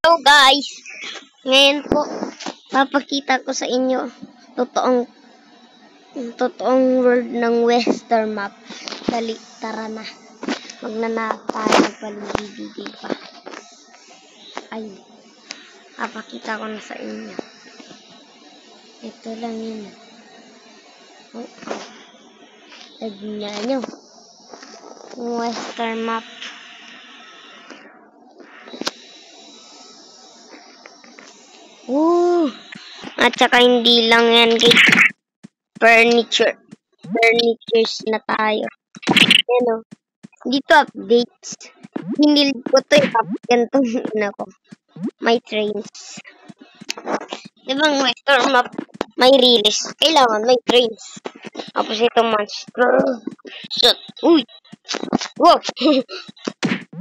Hello guys! Ngayon po, papakita ko sa inyo totoong world ng Western map. Dali, tara na. Magnanap tayo, magpaligid pa. Ay, papakita ko na sa inyo. Ito lang yun. Oh, tignan nyo. Western map. At saka hindi lang yan guys. Furnitures na tayo. Ano? Dito updates. Hinilid ko to ganitong ina ko. May trains. Diba ang Western map may release. Kailangan may trains. Tapos itong monster. Shit. Uy! Wow!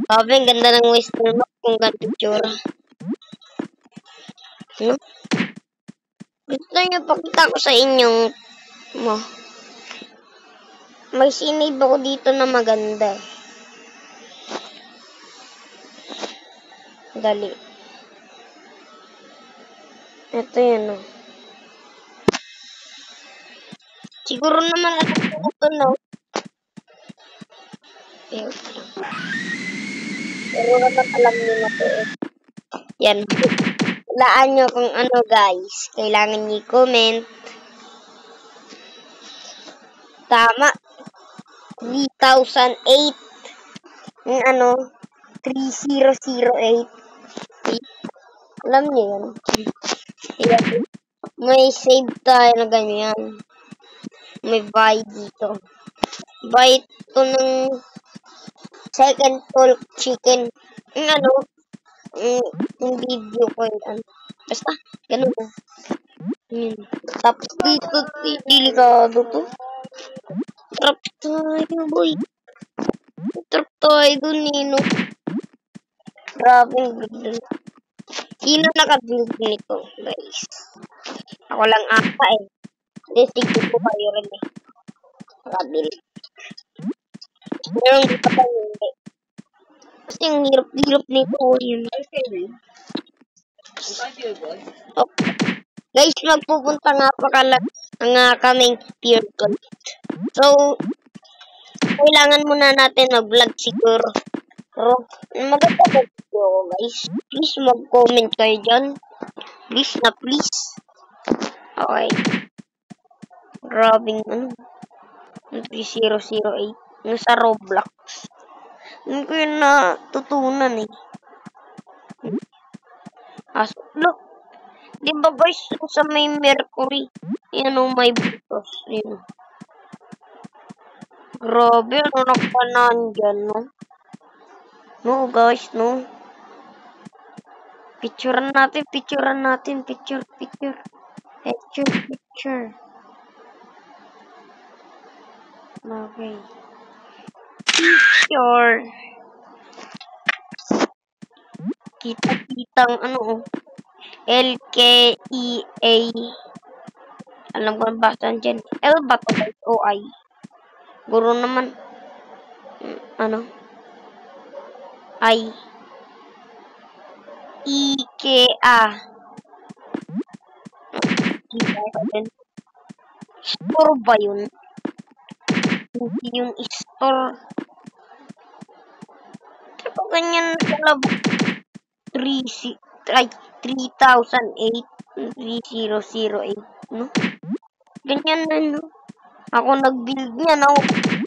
Sabi, ang ganda ng Western map kung ganito tsura. No? Gusto nyo pakita ko sa inyong may sinave ako dito na maganda. Dali. Ito yun, oh. Siguro naman alam ko na ito, no? Pero naman alam nyo na ito, eh. Yan. Walaan nyo kung ano, guys. Kailangan nyo i-comment. Tama. 3008. Yung ano, 3008. Alam niyo yan. Ayan. May save tayo na ganyan. May buy dito. Buy ito ng second talk chicken. Yung ano, yung video ko yan. Basta, ganun na. Tapos dito, delikado to. Trap tayo, boy. Trap tayo dun, Nino. Grabe yung build. Sino naka-build nito, guys? Ako lang ata eh. Sige po kayo rin eh. Naka-build. Pero hindi pa tayo hindi. Kasi yung hirap-hirap nito. Yun. Okay. Guys, magpupunta nga kaming pure gold. So, kailangan muna natin mag-vlog siguro. Pero, maganda ba video, guys? Please mag-comment kayo dyan. Please na please. Okay. Grabing 3008. Nasa Roblox. Hindi ko yun natutunan eh. Look. Diba guys, sa may Mercury. Yan o, may butos. Yun. Grabe, ano nakapanaan dyan, no? No, guys, no? Picturean natin. Picture. Okay. Picture. Kita-kitang LKEA. Alam ko ang basan dyan. L ba to? O I. Guro naman. I. IKEA. Store ba yun? Hindi yung store. Pero ganyan na 3008. 3008. No? Ganyan na, no? Ako nag-build niya, no?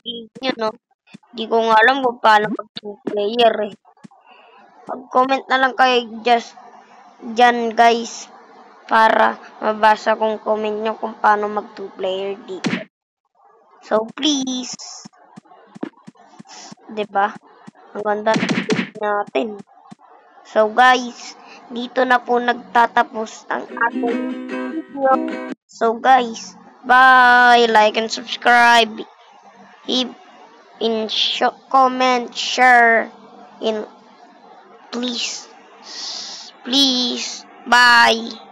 Hindi ko nga alam kung paano mag-2-player, eh. Mag-comment na lang kayo dyan, guys. Para mabasa kung comment nyo kung paano mag-2-player dito. So, please. Diba? Ang ganda natin. So, guys, dito na po nagtatapos ang ating video. So, guys, bye! Like and subscribe. Comment, share, please. Bye!